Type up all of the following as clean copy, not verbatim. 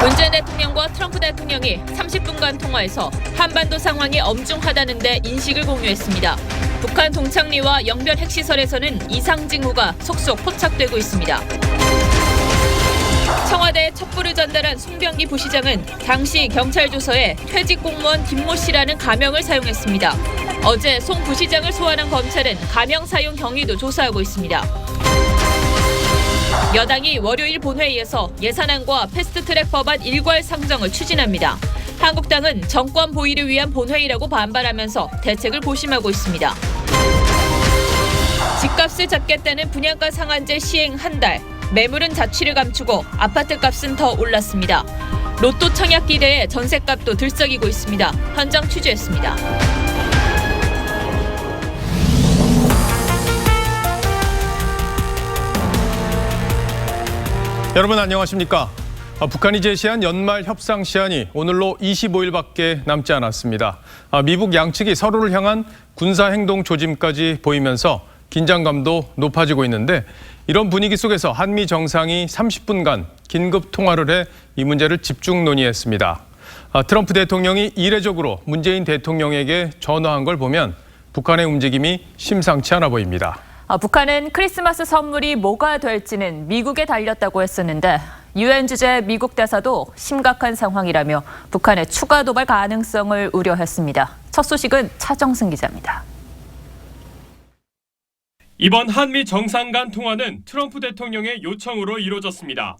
문재인 대통령과 트럼프 대통령이 30분간 통화해서 한반도 상황이 엄중하다는 데 인식을 공유했습니다. 북한 동창리와 영변 핵시설에서는 이상 징후가 속속 포착되고 있습니다. 청와대에 첩보를 전달한 송병기 부시장은 당시 경찰 조서에 퇴직 공무원 김모 씨라는 가명을 사용했습니다. 어제 송 부시장을 소환한 검찰은 가명 사용 경위도 조사하고 있습니다. 여당이 월요일 본회의에서 예산안과 패스트트랙 법안 일괄 상정을 추진합니다. 한국당은 정권 보위를 위한 본회의라고 반발하면서 대책을 고심하고 있습니다. 집값을 잡겠다는 분양가 상한제 시행 한 달. 매물은 자취를 감추고 아파트 값은 더 올랐습니다. 로또 청약 기대에 전셋값도 들썩이고 있습니다. 현장 취재했습니다. 여러분 안녕하십니까? 북한이 제시한 연말 협상 시한이 오늘로 25일밖에 남지 않았습니다. 미북 양측이 서로를 향한 군사행동 조짐까지 보이면서 긴장감도 높아지고 있는데 이런 분위기 속에서 한미 정상이 30분간 긴급 통화를 해 이 문제를 집중 논의했습니다. 트럼프 대통령이 이례적으로 문재인 대통령에게 전화한 걸 보면 북한의 움직임이 심상치 않아 보입니다. 북한은 크리스마스 선물이 뭐가 될지는 미국에 달렸다고 했었는데 유엔 주재 미국 대사도 심각한 상황이라며 북한의 추가 도발 가능성을 우려했습니다. 첫 소식은 차정승 기자입니다. 이번 한미 정상 간 통화는 트럼프 대통령의 요청으로 이루어졌습니다.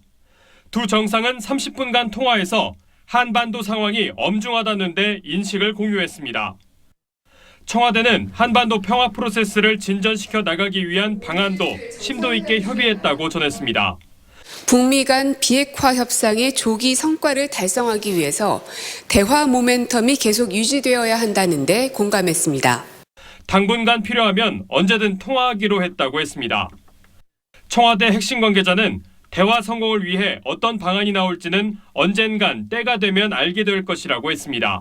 두 정상은 30분간 통화해서 한반도 상황이 엄중하다는 데 인식을 공유했습니다. 청와대는 한반도 평화 프로세스를 진전시켜 나가기 위한 방안도 심도 있게 협의했다고 전했습니다. 북미 간 비핵화 협상의 조기 성과를 달성하기 위해서 대화 모멘텀이 계속 유지되어야 한다는 데 공감했습니다. 당분간 필요하면 언제든 통화하기로 했다고 했습니다. 청와대 핵심 관계자는 대화 성공을 위해 어떤 방안이 나올지는 언젠간 때가 되면 알게 될 것이라고 했습니다.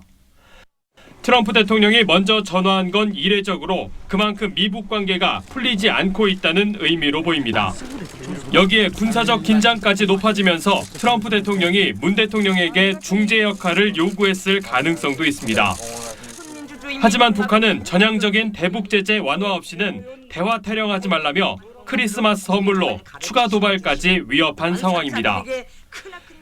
트럼프 대통령이 먼저 전화한 건 이례적으로 그만큼 미북 관계가 풀리지 않고 있다는 의미로 보입니다. 여기에 군사적 긴장까지 높아지면서 트럼프 대통령이 문 대통령에게 중재 역할을 요구했을 가능성도 있습니다. 하지만 북한은 전향적인 대북 제재 완화 없이는 대화 타령하지 말라며 크리스마스 선물로 추가 도발까지 위협한 상황입니다.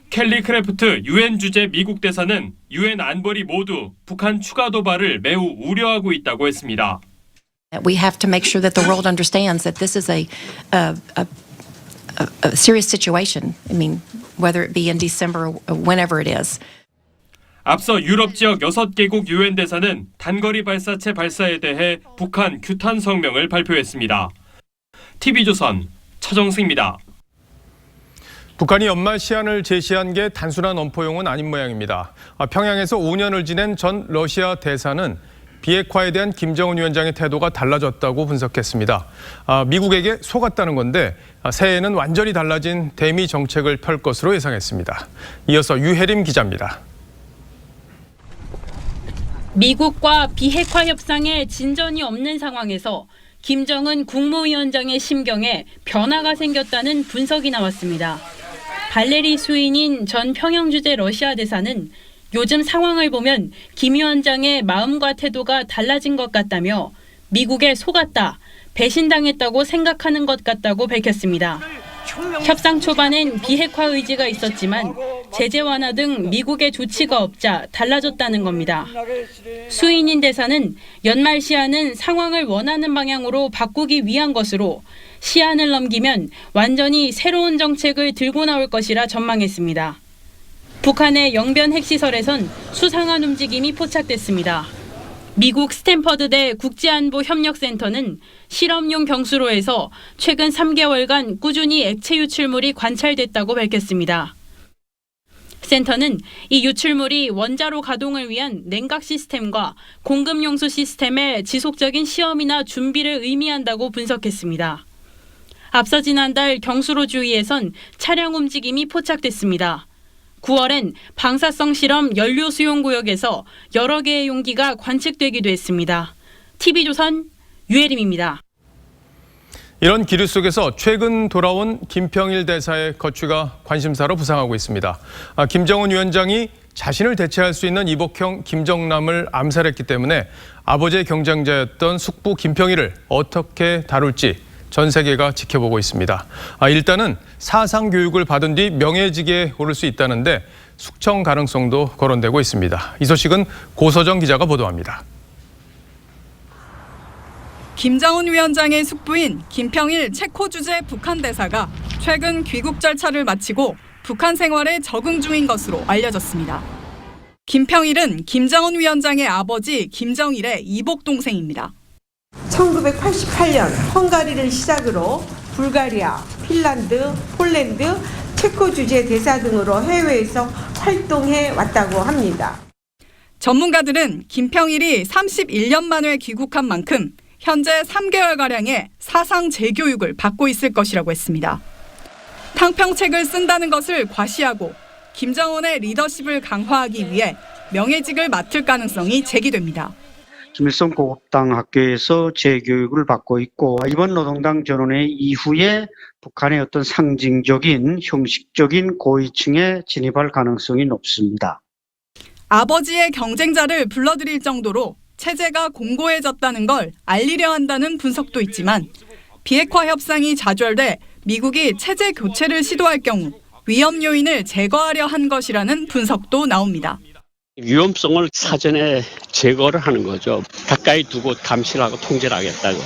켈리 크래프트 유엔 주재 미국 대사는 유엔 안보리 모두 북한 추가 도발을 매우 우려하고 있다고 했습니다. We have to make sure that the world understands that this is a serious situation. I mean, whether it be in December or whenever it is. 앞서 유럽 지역 6개국 유엔 대사는 단거리 발사체 발사에 대해 북한 규탄 성명을 발표했습니다. TV조선 차정승입니다. 북한이 연말 시한을 제시한 게 단순한 엄포용은 아닌 모양입니다. 평양에서 5년을 지낸 전 러시아 대사는 비핵화에 대한 김정은 위원장의 태도가 달라졌다고 분석했습니다. 미국에게 속았다는 건데 새해에는 완전히 달라진 대미 정책을 펼 것으로 예상했습니다. 이어서 유혜림 기자입니다. 미국과 비핵화 협상에 진전이 없는 상황에서 김정은 국무위원장의 심경에 변화가 생겼다는 분석이 나왔습니다. 발레리 수인인 전 평양주재 러시아 대사는 요즘 상황을 보면 김 위원장의 마음과 태도가 달라진 것 같다며 미국에 속았다, 배신당했다고 생각하는 것 같다고 밝혔습니다. 협상 초반엔 비핵화 의지가 있었지만 제재 완화 등 미국의 조치가 없자 달라졌다는 겁니다. 수인인 대사는 연말 시한은 상황을 원하는 방향으로 바꾸기 위한 것으로 시한을 넘기면 완전히 새로운 정책을 들고 나올 것이라 전망했습니다. 북한의 영변 핵시설에선 수상한 움직임이 포착됐습니다. 미국 스탠퍼드대 국제안보협력센터는 실험용 경수로에서 최근 3개월간 꾸준히 액체 유출물이 관찰됐다고 밝혔습니다. 센터는 이 유출물이 원자로 가동을 위한 냉각 시스템과 공급 용수 시스템의 지속적인 시험이나 준비를 의미한다고 분석했습니다. 앞서 지난달 경수로 주위에선 차량 움직임이 포착됐습니다. 9월엔 방사성 실험 연료 수용 구역에서 여러 개의 용기가 관측되기도 했습니다. TV조선 유혜림입니다. 이런 기류 속에서 최근 돌아온 김평일 대사의 거취가 관심사로 부상하고 있습니다. 김정은 위원장이 자신을 대체할 수 있는 이복형 김정남을 암살했기 때문에 아버지의 경쟁자였던 숙부 김평일을 어떻게 다룰지 전 세계가 지켜보고 있습니다. 일단은 사상 교육을 받은 뒤 명예직에 오를 수 있다는데 숙청 가능성도 거론되고 있습니다. 이 소식은 고서정 기자가 보도합니다. 김정은 위원장의 숙부인 김평일 체코 주재 북한 대사가 최근 귀국 절차를 마치고 북한 생활에 적응 중인 것으로 알려졌습니다. 김평일은 김정은 위원장의 아버지 김정일의 이복 동생입니다. 1988년 헝가리를 시작으로 불가리아, 핀란드, 폴란드, 체코 주재 대사 등으로 해외에서 활동해 왔다고 합니다. 전문가들은 김평일이 31년 만에 귀국한 만큼 현재 3개월가량의 사상 재교육을 받고 있을 것이라고 했습니다. 탕평책을 쓴다는 것을 과시하고 김정은의 리더십을 강화하기 위해 명예직을 맡을 가능성이 제기됩니다. 김일성 고급당 학교에서 재교육을 받고 있고 이번 노동당 전원회 이후에 북한의 어떤 상징적인 형식적인 고위층에 진입할 가능성이 높습니다. 아버지의 경쟁자를 불러들일 정도로 체제가 공고해졌다는 걸 알리려 한다는 분석도 있지만 비핵화 협상이 좌절돼 미국이 체제 교체를 시도할 경우 위험 요인을 제거하려 한 것이라는 분석도 나옵니다. 위험성을 사전에 제거를 하는 거죠. 가까이 두고 감시를 하고 통제를 하겠다고.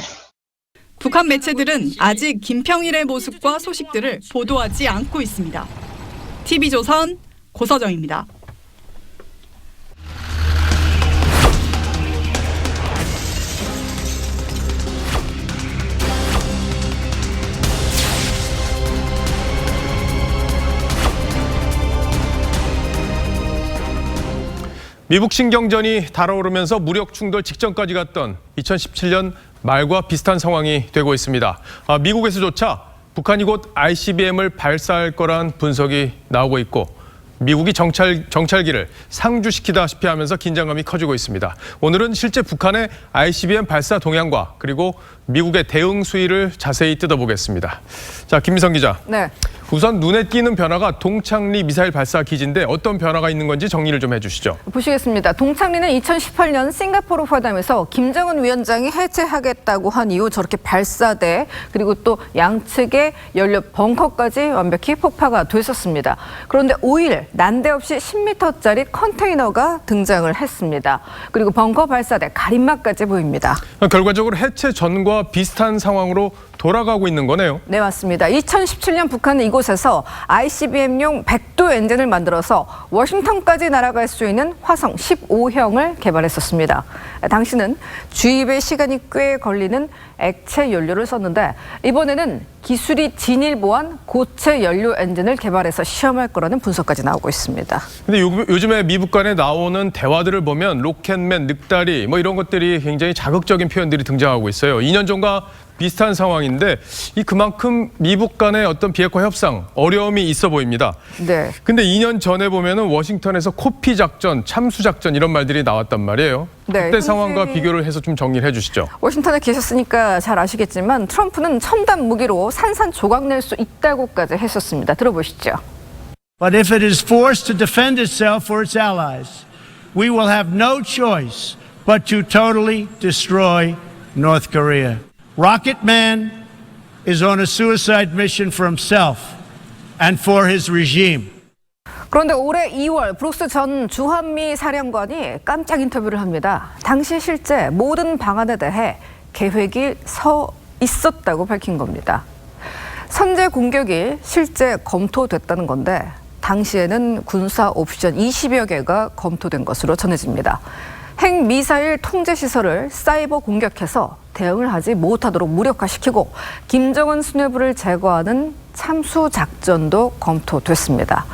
북한 매체들은 아직 김평일의 모습과 소식들을 보도하지 않고 있습니다. TV조선 고서정입니다. 미북 신경전이 달아오르면서 무력 충돌 직전까지 갔던 2017년 말과 비슷한 상황이 되고 있습니다. 미국에서조차 북한이 곧 ICBM을 발사할 거란 분석이 나오고 있고 미국이 정찰기를 상주시키다시피 하면서 긴장감이 커지고 있습니다. 오늘은 실제 북한의 ICBM 발사 동향과 그리고 미국의 대응 수위를 자세히 뜯어보겠습니다. 자, 김미성 기자. 네. 우선 눈에 띄는 변화가 동창리 미사일 발사 기지인데 어떤 변화가 있는 건지 정리를 좀 해주시죠. 보시겠습니다. 동창리는 2018년 싱가포르 회담에서 김정은 위원장이 해체하겠다고 한 이후 저렇게 발사돼 그리고 또 양측의 연료 벙커까지 완벽히 폭파가 됐었습니다. 그런데 5일 난데없이 10m짜리 컨테이너가 등장을 했습니다. 그리고 벙커 발사대 가림막까지 보입니다. 결과적으로 해체 전과 비슷한 상황으로 돌아가고 있는 거네요. 네, 맞습니다. 2017년 북한은 이곳에서 ICBM용 100도 엔진을 만들어서 워싱턴까지 날아갈 수 있는 화성 15형을 개발했었습니다. 당시는 주입에 시간이 꽤 걸리는 액체 연료를 썼는데 이번에는 기술이 진일보한 고체 연료 엔진을 개발해서 시험할 거라는 분석까지 나오고 있습니다. 근데 요즘에 미북 간에 나오는 대화들을 보면 로켓맨, 늑다리 뭐 이런 것들이 굉장히 자극적인 표현들이 등장하고 있어요. 2년 전과 비슷한 상황인데 그만큼 미북 간의 어떤 비핵화 협상 어려움이 있어 보입니다. 네. 근데 2년 전에 보면은 워싱턴에서 코피 작전, 참수 작전 이런 말들이 나왔단 말이에요. 네, 그때 상황과 비교를 해서 좀 정리를 해주시죠. 워싱턴에 계셨으니까 잘 아시겠지만 트럼프는 첨단 무기로 산산조각 낼 수 있다고까지 했었습니다. 들어보시죠. But if it is forced to defend itself or its allies, we will have no choice but to totally destroy North Korea. Rocket Man is on a suicide mission for himself and for his regime. 그런데 올해 2월 브룩스 전 주한미 사령관이 깜짝 인터뷰를 합니다. 당시 실제 모든 방안에 대해 계획이 서 있었다고 밝힌 겁니다. 선제 공격이 실제 검토됐다는 건데 당시에는 군사 옵션 20여 개가 검토된 것으로 전해집니다. 핵미사일 통제시설을 사이버 공격해서 대응을 하지 못하도록 무력화시키고 김정은 수뇌부를 제거하는 참수 작전도 검토됐습니다.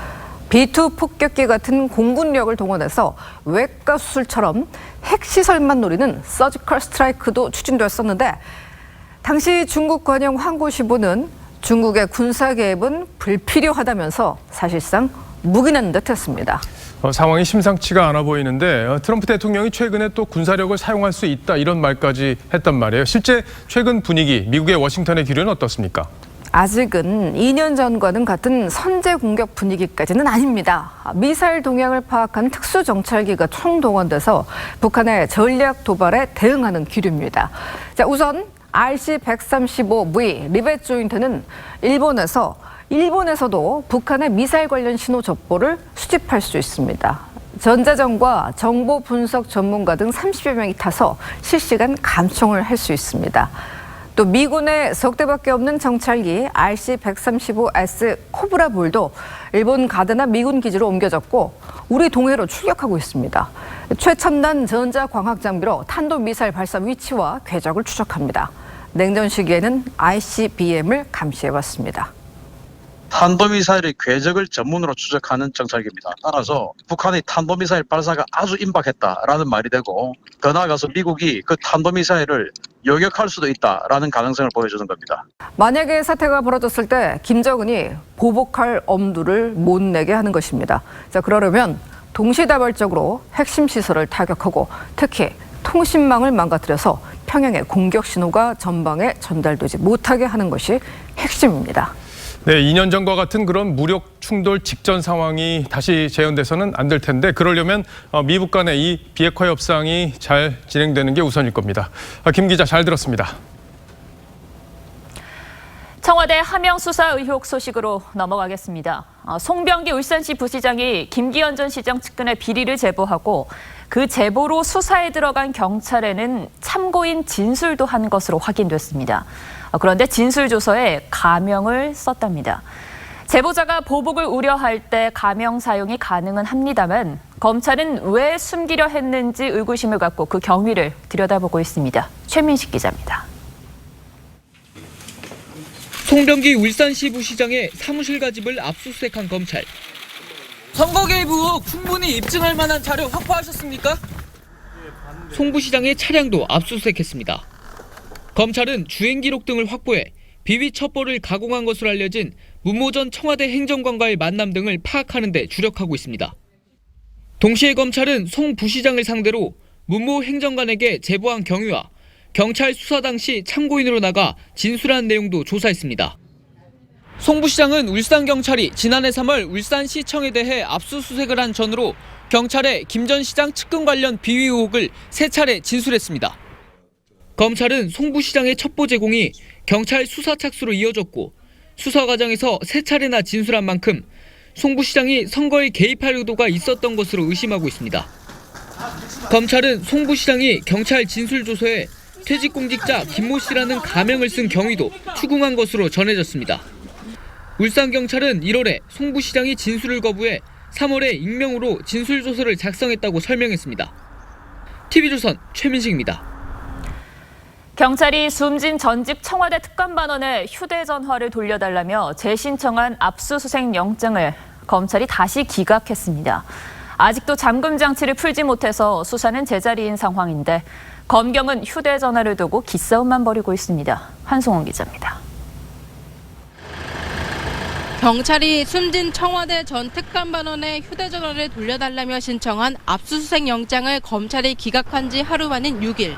B2 폭격기 같은 공군력을 동원해서 외과 수술처럼 핵시설만 노리는 서지컬 스트라이크도 추진됐었는데 당시 중국 관영 환구시보는 중국의 군사 개입은 불필요하다면서 사실상 묵인한 듯했습니다. 상황이 심상치가 않아 보이는데 트럼프 대통령이 최근에 또 군사력을 사용할 수 있다 이런 말까지 했단 말이에요. 실제 최근 분위기, 미국의 워싱턴의 기류는 어떻습니까? 아직은 2년 전과는 같은 선제 공격 분위기까지는 아닙니다. 미사일 동향을 파악한 특수정찰기가 총동원돼서 북한의 전략 도발에 대응하는 기류입니다. 자, 우선 RC-135V 리벳 조인트는 일본에서도 북한의 미사일 관련 신호 첩보를 수집할 수 있습니다. 전자전과 정보 분석 전문가 등 30여 명이 타서 실시간 감청을 할 수 있습니다. 또 미군의 석 대밖에 없는 정찰기 RC-135S 코브라 볼도 일본 가드나 미군 기지로 옮겨졌고 우리 동해로 출격하고 있습니다. 최첨단 전자광학 장비로 탄도미사일 발사 위치와 궤적을 추적합니다. 냉전 시기에는 ICBM을 감시해왔습니다. 탄도미사일의 궤적을 전문으로 추적하는 정찰기입니다. 따라서 북한의 탄도미사일 발사가 아주 임박했다라는 말이 되고 더 나아가서 미국이 그 탄도미사일을 요격할 수도 있다라는 가능성을 보여주는 겁니다. 만약에 사태가 벌어졌을 때 김정은이 보복할 엄두를 못 내게 하는 것입니다. 자, 그러려면 동시다발적으로 핵심 시설을 타격하고 특히 통신망을 망가뜨려서 평양의 공격 신호가 전방에 전달되지 못하게 하는 것이 핵심입니다. 네, 2년 전과 같은 그런 무력 충돌 직전 상황이 다시 재현돼서는 안 될 텐데 그러려면 미북 간의 이 비핵화 협상이 잘 진행되는 게 우선일 겁니다. 김 기자 잘 들었습니다. 청와대 하명 수사 의혹 소식으로 넘어가겠습니다. 송병기 울산시 부시장이 김기현 전 시장 측근의 비리를 제보하고 그 제보로 수사에 들어간 경찰에는 참고인 진술도 한 것으로 확인됐습니다. 그런데 진술조서에 가명을 썼답니다. 제보자가 보복을 우려할 때 가명 사용이 가능은 합니다만 검찰은 왜 숨기려 했는지 의구심을 갖고 그 경위를 들여다보고 있습니다. 최민식 기자입니다. 송병기 울산시 부시장의 사무실 가집을 압수수색한 검찰. 선거 개입 의혹 충분히 입증할 만한 자료 확보하셨습니까? 송 부시장의 차량도 압수수색했습니다. 검찰은 주행 기록 등을 확보해 비위 첩보를 가공한 것으로 알려진 문모 전 청와대 행정관과의 만남 등을 파악하는 데 주력하고 있습니다. 동시에 검찰은 송 부시장을 상대로 문모 행정관에게 제보한 경위와 경찰 수사 당시 참고인으로 나가 진술한 내용도 조사했습니다. 송 부시장은 울산경찰이 지난해 3월 울산시청에 대해 압수수색을 한 전으로 경찰에 김 전 시장 측근 관련 비위 의혹을 3차례 진술했습니다. 검찰은 송 부시장의 첩보 제공이 경찰 수사 착수로 이어졌고 수사 과정에서 3차례나 진술한 만큼 송 부시장이 선거에 개입할 의도가 있었던 것으로 의심하고 있습니다. 검찰은 송 부시장이 경찰 진술조서에 퇴직공직자 김모 씨라는 가명을 쓴 경위도 추궁한 것으로 전해졌습니다. 울산경찰은 1월에 송 부시장이 진술을 거부해 3월에 익명으로 진술조서를 작성했다고 설명했습니다. TV조선 최민식입니다. 경찰이 숨진 전직 청와대 특감반원의 휴대전화를 돌려달라며 재신청한 압수수색 영장을 검찰이 다시 기각했습니다. 아직도 잠금 장치를 풀지 못해서 수사는 제자리인 상황인데 검경은 휴대전화를 두고 기싸움만 벌이고 있습니다. 한송원 기자입니다. 경찰이 숨진 청와대 전 특감반원의 휴대전화를 돌려달라며 신청한 압수수색 영장을 검찰이 기각한 지 하루 만인 6일.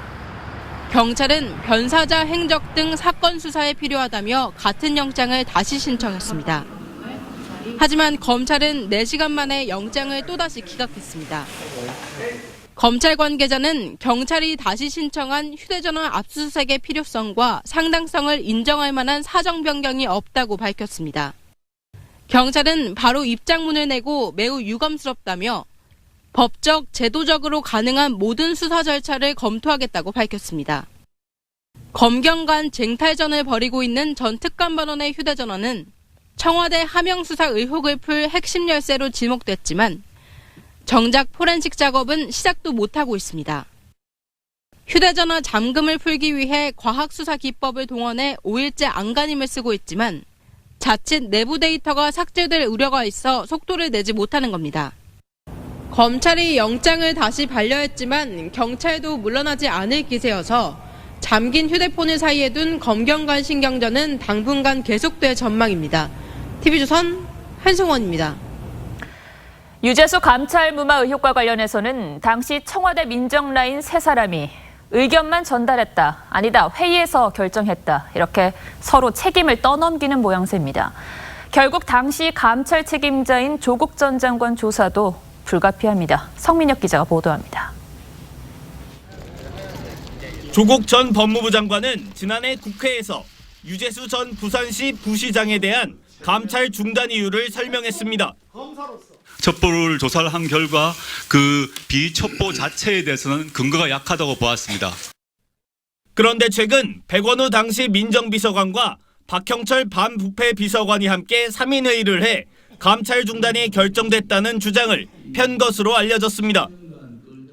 경찰은 변사자 행적 등 사건 수사에 필요하다며 같은 영장을 다시 신청했습니다. 하지만 검찰은 4시간 만에 영장을 또다시 기각했습니다. 검찰 관계자는 경찰이 다시 신청한 휴대전화 압수수색의 필요성과 상당성을 인정할 만한 사정 변경이 없다고 밝혔습니다. 경찰은 바로 입장문을 내고 매우 유감스럽다며 법적, 제도적으로 가능한 모든 수사 절차를 검토하겠다고 밝혔습니다. 검경 간 쟁탈전을 벌이고 있는 전 특감반원의 휴대전화는 청와대 하명 수사 의혹을 풀 핵심 열쇠로 지목됐지만 정작 포렌식 작업은 시작도 못하고 있습니다. 휴대전화 잠금을 풀기 위해 과학수사 기법을 동원해 5일째 안간힘을 쓰고 있지만 자칫 내부 데이터가 삭제될 우려가 있어 속도를 내지 못하는 겁니다. 검찰이 영장을 다시 반려했지만 경찰도 물러나지 않을 기세여서 잠긴 휴대폰을 사이에 둔 검경 간 신경전은 당분간 계속될 전망입니다. TV조선 한승원입니다. 유재수 감찰 무마 의혹과 관련해서는 당시 청와대 민정라인 3사람이 의견만 전달했다, 아니다, 회의에서 결정했다, 이렇게 서로 책임을 떠넘기는 모양새입니다. 결국 당시 감찰 책임자인 조국 전 장관 조사도 불가피합니다. 성민혁 기자가 보도합니다. 조국 전 법무부 장관은 지난해 국회에서 유재수 전 부산시 부시장에 대한 감찰 중단 이유를 설명했습니다. 첩보를 조사를 한 결과 그 비첩보 자체에 대해서는 근거가 약하다고 보았습니다. 그런데 최근 백원우 당시 민정비서관과 박형철 반부패 비서관이 함께 3인 회의를 해 감찰 중단이 결정됐다는 주장을 편 것으로 알려졌습니다.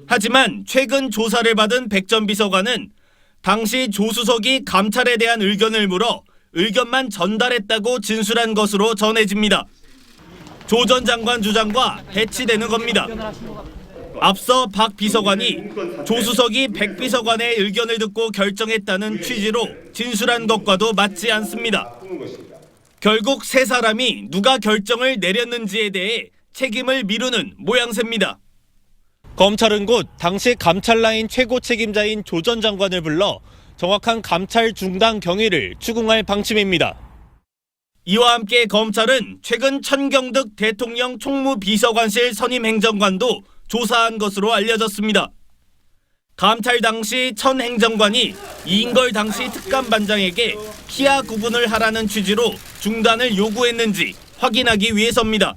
하지만 최근 조사를 받은 백 전 비서관은 당시 조 수석이 감찰에 대한 의견을 물어 의견만 전달했다고 진술한 것으로 전해집니다. 조 전 장관 주장과 배치되는 겁니다. 앞서 박 비서관이 조 수석이 백 비서관의 의견을 듣고 결정했다는 취지로 진술한 것과도 맞지 않습니다. 결국 3사람이 누가 결정을 내렸는지에 대해 책임을 미루는 모양새입니다. 검찰은 곧 당시 감찰라인 최고 책임자인 조 전 장관을 불러 정확한 감찰 중단 경위를 추궁할 방침입니다. 이와 함께 검찰은 최근 천경득 대통령 총무비서관실 선임 행정관도 조사한 것으로 알려졌습니다. 감찰 당시 천 행정관이 이인걸 당시 특감반장에게 피하 구분을 하라는 취지로 중단을 요구했는지 확인하기 위해서입니다.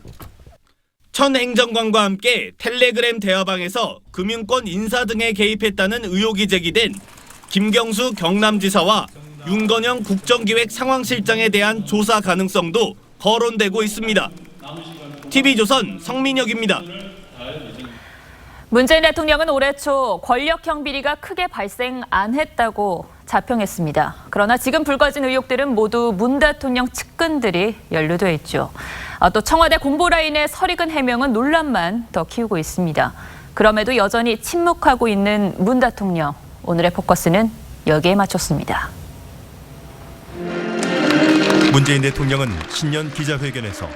천 행정관과 함께 텔레그램 대화방에서 금융권 인사 등에 개입했다는 의혹이 제기된 김경수 경남지사와 윤건영 국정기획 상황실장에 대한 조사 가능성도 거론되고 있습니다. TV조선 성민혁입니다. 문재인 대통령은 올해 초 권력형 비리가 크게 발생 안 했다고 자평했습니다. 그러나 지금 불거진 의혹들은 모두 문 대통령 측근들이 연루돼 있죠. 또 청와대 공보라인의 설익은 해명은 논란만 더 키우고 있습니다. 그럼에도 여전히 침묵하고 있는 문 대통령. 오늘의 포커스는 여기에 맞췄습니다. 문재인 대통령은 신년 기자회견에서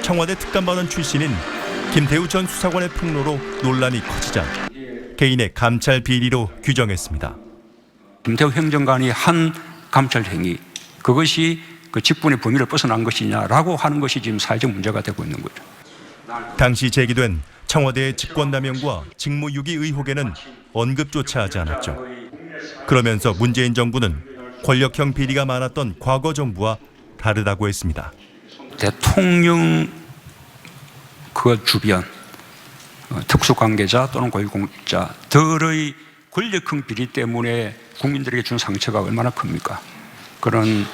청와대 특감반원 출신인 김태우 전 수사관의 폭로로 논란이 커지자 개인의 감찰 비리로 규정했습니다. 김태우 행정관이 한 감찰 행위, 그것이 그 직분의 범위를 벗어난 것이냐라고 하는 것이 지금 사회적 문제가 되고 있는 거죠. 당시 제기된 청와대의 직권남용과 직무유기 의혹에는 언급조차 하지 않았죠. 그러면서 문재인 정부는 권력형 비리가 많았던 과거 정부와 다르다고 했습니다. 대통령 그 주변 특수관계자 또는 고위공직자들의 권력형 비리 때문에 국민들에게 준 상처가 얼마나 큽니까? 그런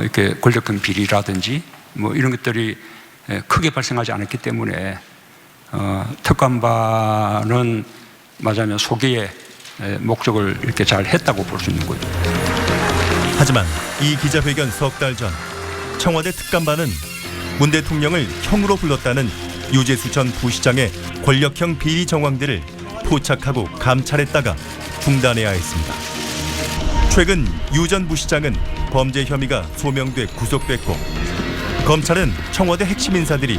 이렇게 권력형 비리라든지 뭐 이런 것들이 크게 발생하지 않았기 때문에 특감반은 말하자면 소개의 목적을 이렇게 잘 했다고 볼 수 있는 거죠. 하지만 이 기자회견 석 달 전 청와대 특감반은 문 대통령을 형으로 불렀다는 유재수 전 부시장의 권력형 비리 정황들을 포착하고 감찰했다가 중단해야 했습니다. 최근 유 전 부시장은 범죄 혐의가 소명돼 구속됐고 검찰은 청와대 핵심 인사들이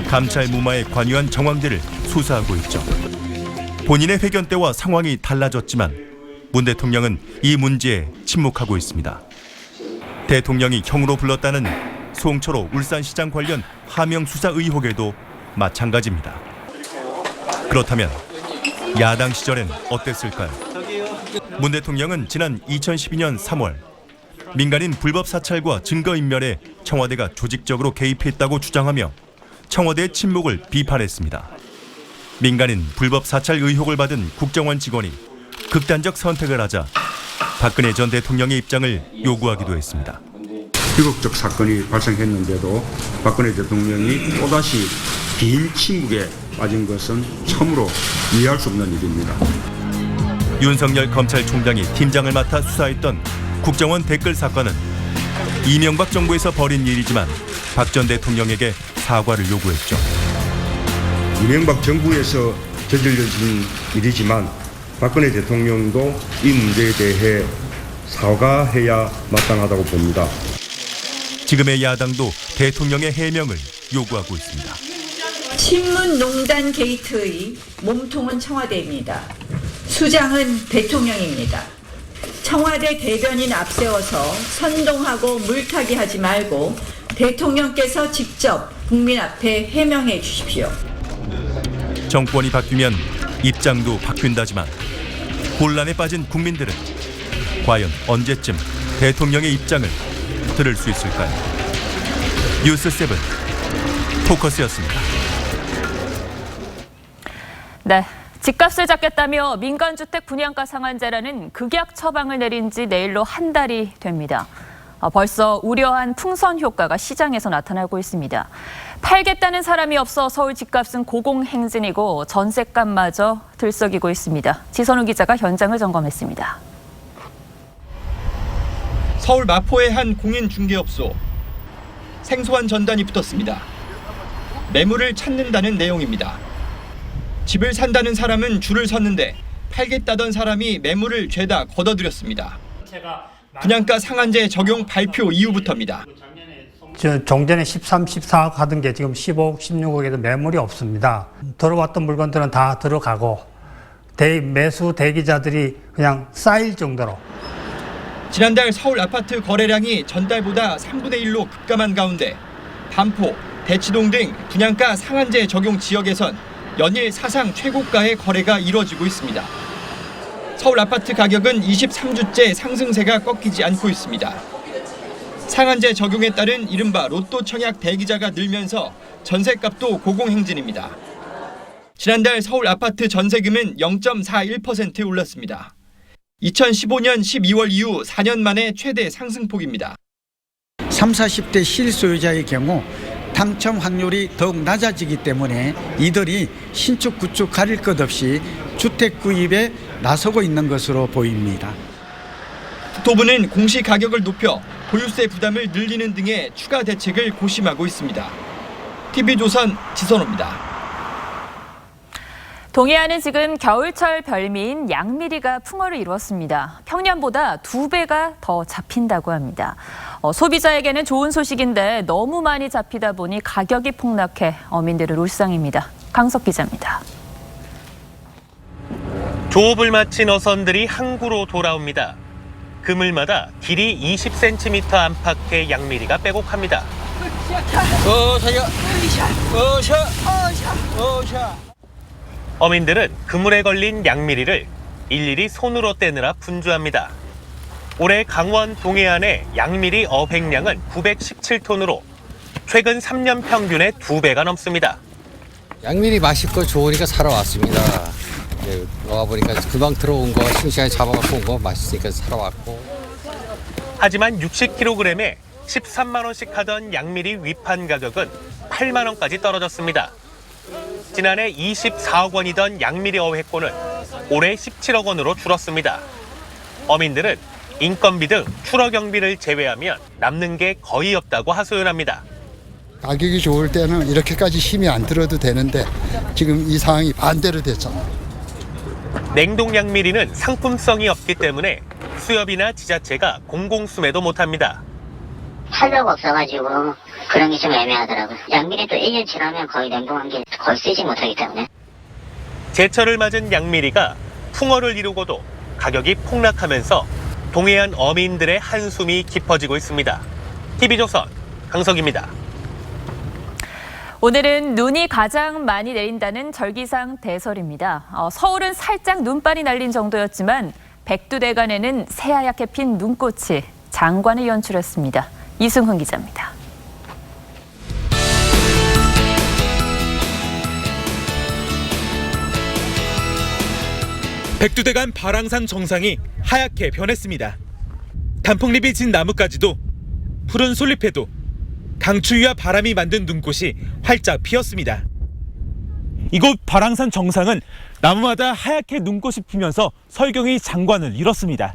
감찰 무마에 관여한 정황들을 수사하고 있죠. 본인의 회견 때와 상황이 달라졌지만 문 대통령은 이 문제에 침묵하고 있습니다. 대통령이 형으로 불렀다는 송철호 울산시장 관련 하명 수사 의혹에도 마찬가지입니다. 그렇다면 야당 시절엔 어땠을까요? 문 대통령은 지난 2012년 3월 민간인 불법 사찰과 증거인멸에 청와대가 조직적으로 개입했다고 주장하며 청와대의 침묵을 비판했습니다. 민간인 불법 사찰 의혹을 받은 국정원 직원이 극단적 선택을 하자 박근혜 전 대통령의 입장을 요구하기도 했습니다. 비극적 사건이 발생했는데도 박근혜 대통령이 또다시 긴 침묵에 빠진 것은 참으로 이해할 수 없는 일입니다. 윤석열 검찰총장이 팀장을 맡아 수사했던 국정원 댓글 사건은 이명박 정부에서 벌인 일이지만 박 전 대통령에게 사과를 요구했죠. 이명박 정부에서 저질러진 일이지만 박근혜 대통령도 이 문제에 대해 사과해야 마땅하다고 봅니다. 지금의 야당도 대통령의 해명을 요구하고 있습니다. 신문농단 게이트의 몸통은 청와대입니다. 수장은 대통령입니다. 청와대 대변인 앞세워서 선동하고 물타기 하지 말고 대통령께서 직접 국민 앞에 해명해 주십시오. 정권이 바뀌면 입장도 바뀐다지만 혼란에 빠진 국민들은 과연 언제쯤 대통령의 입장을 들을 수 있을까요? 뉴스7 포커스였습니다. 네, 집값을 잡겠다며 민간주택 분양가 상한제라는 극약 처방을 내린 지 내일로 한 달이 됩니다. 벌써 우려한 풍선 효과가 시장에서 나타나고 있습니다. 팔겠다는 사람이 없어 서울 집값은 고공행진이고 전셋값마저 들썩이고 있습니다. 지선우 기자가 현장을 점검했습니다. 서울 마포의 한 공인중개업소. 생소한 전단이 붙었습니다. 매물을 찾는다는 내용입니다. 집을 산다는 사람은 줄을 섰는데 팔겠다던 사람이 매물을 죄다 걷어들였습니다. 분양가 상한제 적용 발표 이후부터입니다. 종전에 13, 14억 하던 게 지금 15억, 16억에도 매물이 없습니다. 들어왔던 물건들은 다 들어가고 매수 대기자들이 그냥 쌓일 정도로. 지난달 서울 아파트 거래량이 전달보다 3분의 1로 급감한 가운데 반포, 대치동 등 분양가 상한제 적용 지역에선 연일 사상 최고가의 거래가 이뤄지고 있습니다. 서울 아파트 가격은 23주째 상승세가 꺾이지 않고 있습니다. 상한제 적용에 따른 이른바 로또 청약 대기자가 늘면서 전셋값도 고공행진입니다. 지난달 서울 아파트 전세금은 0.41% 올랐습니다. 2015년 12월 이후 4년 만에 최대 상승폭입니다. 30, 40대 실소유자의 경우 당첨 확률이 더욱 낮아지기 때문에 이들이 신축, 구축 가릴 것 없이 주택 구입에 나서고 있는 것으로 보입니다. 국토부는 공시가격을 높여 보유세 부담을 늘리는 등의 추가 대책을 고심하고 있습니다. TV조선 지선호입니다. 동해안은 지금 겨울철 별미인 양미리가 풍어를 이루었습니다. 평년보다 2배가 더 잡힌다고 합니다. 소비자에게는 좋은 소식인데 너무 많이 잡히다 보니 가격이 폭락해 어민들은 울상입니다. 강석 기자입니다. 조업을 마친 어선들이 항구로 돌아옵니다. 그물마다 길이 20cm 안팎의 양미리가 빼곡합니다. 어민들은 그물에 걸린 양미리를 일일이 손으로 떼느라 분주합니다. 올해 강원 동해안의 양미리 어획량은 917톤으로 최근 3년 평균의 2배가 넘습니다. 양미리 맛있고 좋으니까 사러 왔습니다. 와보니까 금방 들어온 거 싱싱하게 잡아갖고 온 거 맛있으니까 사러 왔고. 하지만 60kg에 13만 원씩 하던 양미리 위판 가격은 8만 원까지 떨어졌습니다. 지난해 24억 원이던 양미리 어획고는 올해 17억 원으로 줄었습니다. 어민들은 인건비 등 출어 경비를 제외하면 남는 게 거의 없다고 하소연합니다. 가격이 좋을 때는 이렇게까지 힘이 안 들어도 되는데 지금 이 상황이 반대로 됐잖아요. 냉동 양미리는 상품성이 없기 때문에 수협이나 지자체가 공공수매도 못합니다. 탄력 없어가지고 그런 게 좀 애매하더라고요. 양미리도 1년 지나면 거의 냉동한 게 거의 쓰지 못하기 때문에. 제철을 맞은 양미리가 풍어를 이루고도 가격이 폭락하면서 동해안 어민들의 한숨이 깊어지고 있습니다. TV조선 강석입니다. 오늘은 눈이 가장 많이 내린다는 절기상 대설입니다. 서울은 살짝 눈발이 날린 정도였지만 백두대간에는 새하얗게 핀 눈꽃이 장관을 연출했습니다. 이승훈 기자입니다. 백두대간 발왕산 정상이 하얗게 변했습니다. 단풍잎이 진 나뭇가지도 푸른 솔잎에도 강추위와 바람이 만든 눈꽃이 활짝 피었습니다. 이곳 발왕산 정상은 나무마다 하얗게 눈꽃이 피면서 설경이 장관을 이뤘습니다.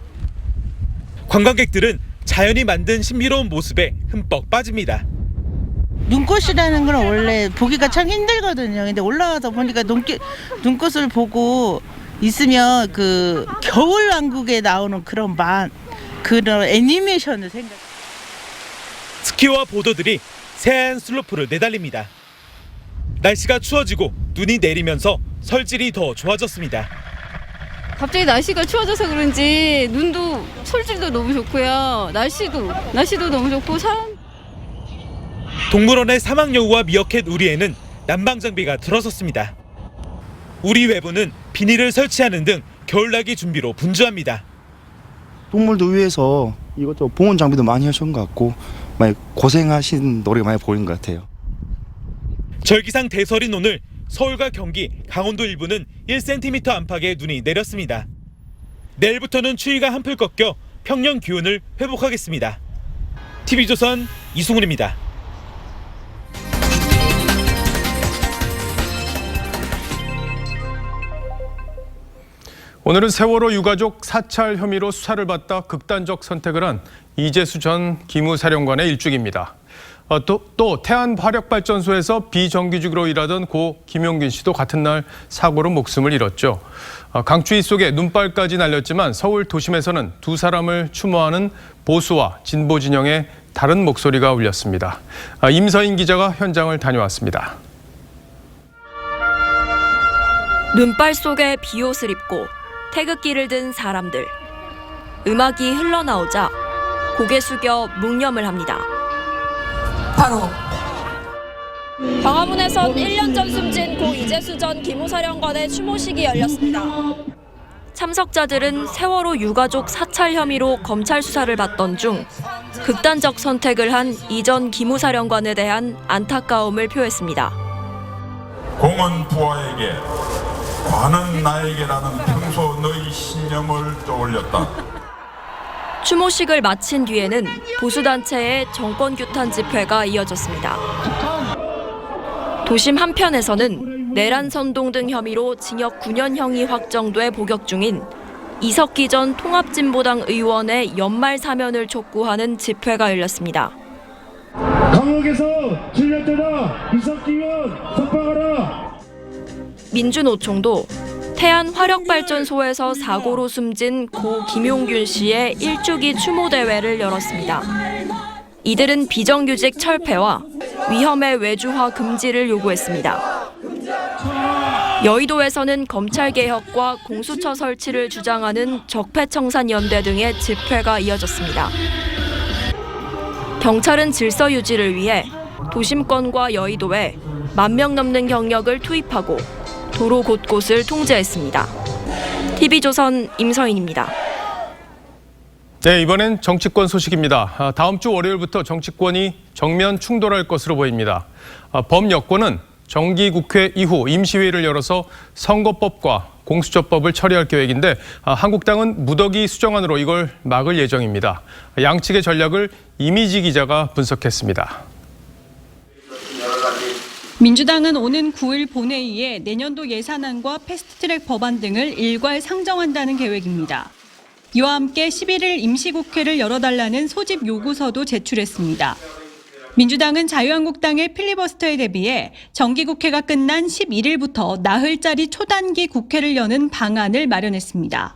관광객들은 자연이 만든 신비로운 모습에 흠뻑 빠집니다. 눈꽃이라는 건 원래 보기가 참 힘들거든요. 근데 올라와서 보니까 눈꽃을 보고 있으면 그 겨울왕국에 나오는 그런 애니메이션을 생각. 스키와 보더들이 새하얀 슬로프를 내달립니다. 날씨가 추워지고 눈이 내리면서 설질이 더 좋아졌습니다. 갑자기 날씨가 추워져서 그런지 눈도 솔질도 너무 좋고요. 날씨도 너무 좋고 동물원의 사막여우와 미어캣 우리에는 난방 장비가 들어섰습니다. 우리 외부는 비닐을 설치하는 등 겨울나기 준비로 분주합니다. 동물도 위해서 이것저것 보온 장비도 많이 하신 것 같고 많이 고생하신 노래가 많이 보이는 것 같아요. 절기상 대설인 오늘 서울과 경기, 강원도 일부는 1cm 안팎의 눈이 내렸습니다. 내일부터는 추위가 한풀 꺾여 평년 기온을 회복하겠습니다. TV조선 이승훈입니다. 오늘은 세월호 유가족 사찰 혐의로 수사를 받다 극단적 선택을 한 이재수 전 기무사령관의 일주기입니다. 또 태안화력발전소에서 비정규직으로 일하던 고 김용균 씨도 같은 날 사고로 목숨을 잃었죠. 강추위 속에 눈발까지 날렸지만 서울 도심에서는 두 사람을 추모하는 보수와 진보 진영의 다른 목소리가 울렸습니다. 임서인 기자가 현장을 다녀왔습니다. 눈발 속에 비옷을 입고 태극기를 든 사람들. 음악이 흘러나오자 고개 숙여 묵념을 합니다. 바로 광화문에선 1년 전 숨진 고 이재수 전 기무사령관의 추모식이 열렸습니다. 참석자들은 세월호 유가족 사찰 혐의로 검찰 수사를 받던 중 극단적 선택을 한 이 전 기무사령관에 대한 안타까움을 표했습니다. 공은 부하에게, 관은 나에게라는 평소 너희 신념을 떠올렸다. 추모식을 마친 뒤에는 보수단체의 정권규탄 집회가 이어졌습니다. 도심 한편에서는 내란선동 등 혐의로 징역 9년형이 확정돼 복역 중인 이석기 전 통합진보당 의원의 연말 사면을 촉구하는 집회가 열렸습니다. 감옥에서 7년째다 이석기 의원 석방하라. 민주노총도 태안화력발전소에서 사고로 숨진 고 김용균 씨의 일주기 추모대회를 열었습니다. 이들은 비정규직 철폐와 위험의 외주화 금지를 요구했습니다. 여의도에서는 검찰개혁과 공수처 설치를 주장하는 적폐청산연대 등의 집회가 이어졌습니다. 경찰은 질서 유지를 위해 도심권과 여의도에 10,000명 넘는 경력을 투입하고 도로 곳곳을 통제했습니다. TV조선 임서인입니다. 네, 이번엔 정치권 소식입니다. 다음 주 월요일부터 정치권이 정면 충돌할 것으로 보입니다. 범여권은 정기국회 이후 임시회의를 열어서 선거법과 공수처법을 처리할 계획인데 한국당은 무더기 수정안으로 이걸 막을 예정입니다. 양측의 전략을 이미지 기자가 분석했습니다. 민주당은 오는 9일 본회의에 내년도 예산안과 패스트트랙 법안 등을 일괄 상정한다는 계획입니다. 이와 함께 11일 임시국회를 열어달라는 소집 요구서도 제출했습니다. 민주당은 자유한국당의 필리버스터에 대비해 정기국회가 끝난 11일부터 나흘짜리 초단기 국회를 여는 방안을 마련했습니다.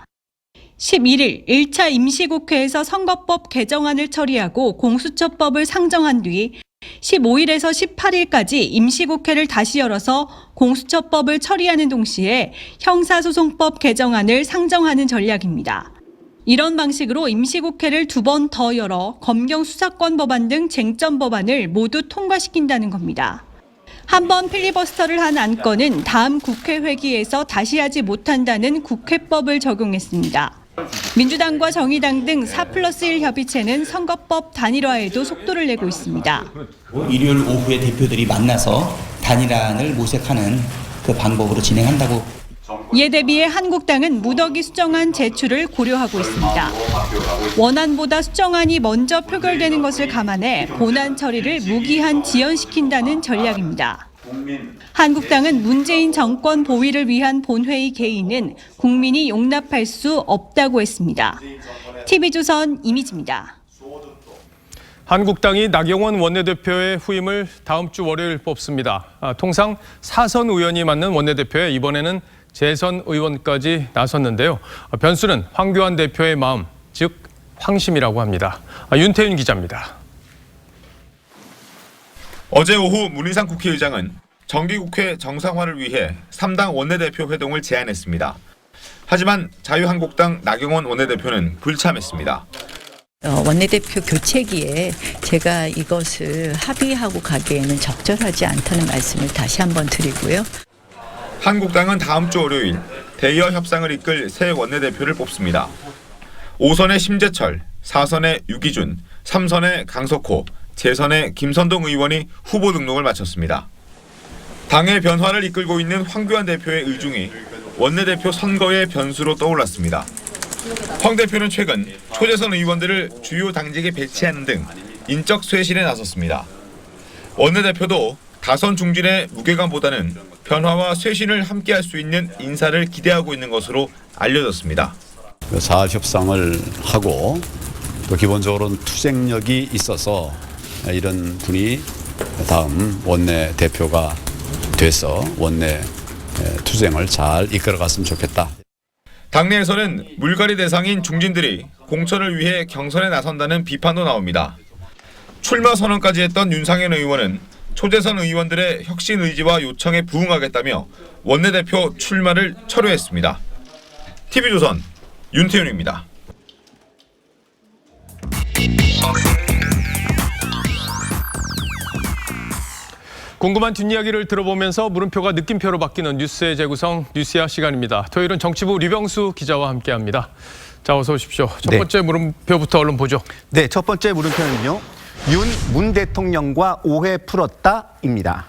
11일 1차 임시국회에서 선거법 개정안을 처리하고 공수처법을 상정한 뒤 15일에서 18일까지 임시국회를 다시 열어서 공수처법을 처리하는 동시에 형사소송법 개정안을 상정하는 전략입니다. 이런 방식으로 임시국회를 2번 더 열어 검경 수사권 법안 등 쟁점 법안을 모두 통과시킨다는 겁니다. 한번 필리버스터를 한 안건은 다음 국회 회기에서 다시 하지 못한다는 국회법을 적용했습니다. 민주당과 정의당 등 4+1 협의체는 선거법 단일화에도 속도를 내고 있습니다. 일요일 오후에 대표들이 만나서 단일화안을 모색하는 그 방법으로 진행한다고. 이에 대비해 한국당은 무더기 수정안 제출을 고려하고 있습니다. 원안보다 수정안이 먼저 표결되는 것을 감안해 본안 처리를 무기한 지연시킨다는 전략입니다. 한국당은 문재인 정권 보위를 위한 본회의 개의는 국민이 용납할 수 없다고 했습니다. TV조선 이미지입니다. 한국당이 나경원 원내대표의 후임을 다음 주 월요일 뽑습니다. 통상 사선 의원이 맡는 원내대표에 이번에는 재선 의원까지 나섰는데요. 변수는 황교안 대표의 마음, 즉 황심이라고 합니다. 윤태윤 기자입니다. 어제 오후 문희상 국회의장은 정기국회 정상화를 위해 3당 원내대표 회동을 제안했습니다. 하지만 자유한국당 나경원 원내대표는 불참했습니다. 원내대표 교체기에 제가 이것을 합의하고 가기에는 적절하지 않다는 말씀을 다시 한번 드리고요. 한국당은 다음 주 월요일 대여 협상을 이끌 새 원내대표를 뽑습니다. 5선의 심재철, 4선의 유기준, 3선의 강석호, 재선의 김선동 의원이 후보 등록을 마쳤습니다. 당의 변화를 이끌고 있는 황교안 대표의 의중이 원내대표 선거의 변수로 떠올랐습니다. 황 대표는 최근 초재선 의원들을 주요 당직에 배치하는 등 인적 쇄신에 나섰습니다. 원내대표도 다선 중진의 무게감보다는 변화와 쇄신을 함께할 수 있는 인사를 기대하고 있는 것으로 알려졌습니다. 잘 협상을 하고 또 기본적으로는 투쟁력이 있어서 이런 분이 다음 원내대표가 돼서 원내 투쟁을 잘 이끌어갔으면 좋겠다. 당내에서는 물갈이 대상인 중진들이 공천을 위해 경선에 나선다는 비판도 나옵니다. 출마 선언까지 했던 윤상현 의원은 초재선 의원들의 혁신 의지와 요청에 부응하겠다며 원내대표 출마를 철회했습니다. TV조선 윤태윤입니다. 궁금한 뒷이야기를 들어보면서 물음표가 느낌표로 바뀌는 뉴스의 재구성 뉴스야 시간입니다. 토요일은 정치부 류병수 기자와 함께합니다. 자, 어서 오십시오. 첫 번째 물음표부터 얼른 보죠. 네, 첫 번째 물음표는요. 문 대통령과 오해 풀었다입니다.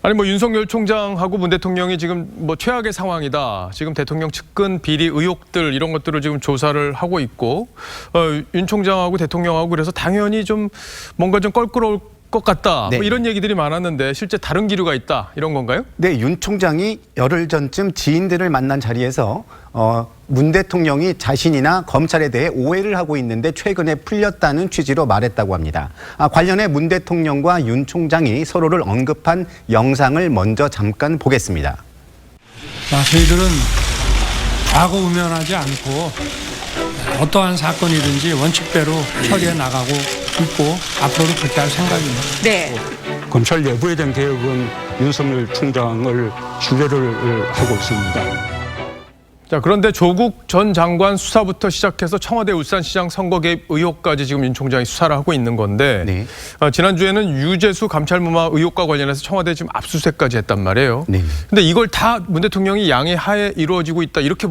아니 윤석열 총장하고 문 대통령이 지금 최악의 상황이다. 지금 대통령 측근 비리 의혹들 이런 것들을 지금 조사를 하고 있고 윤 총장하고 대통령하고 그래서 당연히 좀 뭔가 좀 껄끄러울 것 같다. 네. 이런 얘기들이 많았는데 실제 다른 기류가 있다. 이런 건가요? 네, 윤 총장이 열흘 전쯤 지인들을 만난 자리에서 문 대통령이 자신이나 검찰에 대해 오해를 하고 있는데 최근에 풀렸다는 취지로 말했다고 합니다. 관련해 문 대통령과 윤 총장이 서로를 언급한 영상을 먼저 잠깐 보겠습니다. 저희들은 과거 우면하지 않고 어떠한 사건이든지 원칙대로 처리해 나가고 있고 앞으로도 그렇게 할 생각입니다. 네. 검찰 내부에 대한 개혁은 윤석열 총장을 신뢰를 하고 있습니다. 자, 그런데 조국 전 장관 수사부터 시작해서 청와대 울산시장 선거 개입 의혹까지 지금 윤 총장이 수사를 하고 있는 건데 지난주에는 유재수 감찰무마 의혹과 관련해서 청와대 지금 압수수색까지 했단 말이에요. 근데 이걸 다 문 대통령이 양해하에 이루어지고 있다 이렇게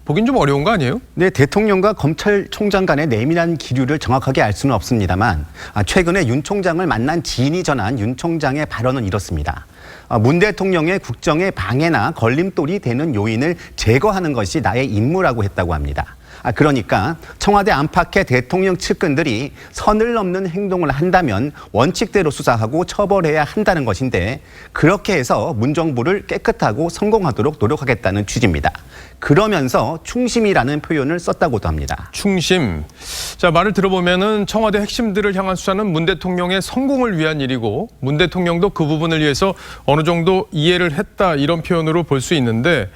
보긴 좀 어려운 거 아니에요? 네, 대통령과 검찰총장 간의 내밀한 기류를 정확하게 알 수는 없습니다만 최근에 윤 총장을 만난 지인이 전한 윤 총장의 발언은 이렇습니다. 문 대통령의 국정에 방해나 걸림돌이 되는 요인을 제거하는 것이 나의 임무라고 했다고 합니다. 그러니까 청와대 안팎의 대통령 측근들이 선을 넘는 행동을 한다면 원칙대로 수사하고 처벌해야 한다는 것인데 그렇게 해서 문정부를 깨끗하고 성공하도록 노력하겠다는 취지입니다. 그러면서 충심이라는 표현을 썼다고도 합니다. 충심. 자, 말을 들어보면은 청와대 핵심들을 향한 수사는 문 대통령의 성공을 위한 일이고 문 대통령도 그 부분을 위해서 어느 정도 이해를 했다 이런 표현으로 볼 수 있는데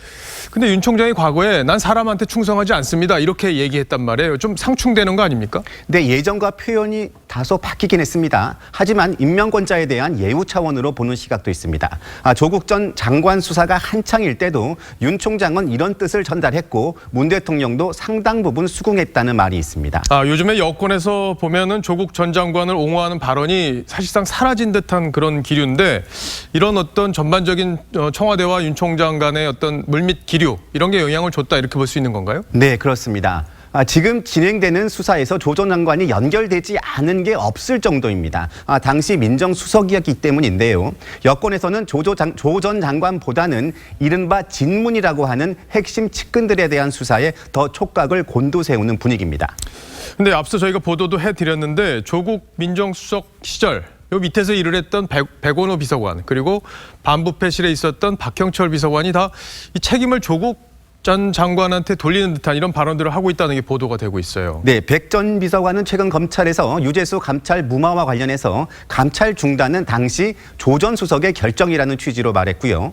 근데 윤 총장이 과거에 난 사람한테 충성하지 않습니다. 이렇게 얘기했단 말이에요. 좀 상충되는 거 아닙니까? 네, 예전과 표현이 다소 바뀌긴 했습니다. 하지만 임명권자에 대한 예우 차원으로 보는 시각도 있습니다. 조국 전 장관 수사가 한창일 때도 윤 총장은 이런 뜻을 전달했고 문 대통령도 상당 부분 수긍했다는 말이 있습니다. 요즘에 여권에서 보면은 조국 전 장관을 옹호하는 발언이 사실상 사라진 듯한 그런 기류인데 이런 어떤 전반적인 청와대와 윤 총장 간의 어떤 물밑 기류 이런 게 영향을 줬다 이렇게 볼 수 있는 건가요? 네, 그렇습니다. 지금 진행되는 수사에서 조 전 장관이 연결되지 않은 게 없을 정도입니다. 당시 민정수석이었기 때문인데요. 여권에서는 조 전 장관보다는 이른바 진문이라고 하는 핵심 측근들에 대한 수사에 더 촉각을 곤두세우는 분위기입니다. 근데 앞서 저희가 보도도 해드렸는데 조국 민정수석 시절 요 밑에서 일을 했던 백원호 비서관 그리고 반부패실에 있었던 박형철 비서관이 다 이 책임을 조국 전 장관한테 돌리는 듯한 이런 발언들을 하고 있다는 게 보도가 되고 있어요. 네, 백 전 비서관은 최근 검찰에서 유재수 감찰 무마와 관련해서 감찰 중단은 당시 조 전 수석의 결정이라는 취지로 말했고요.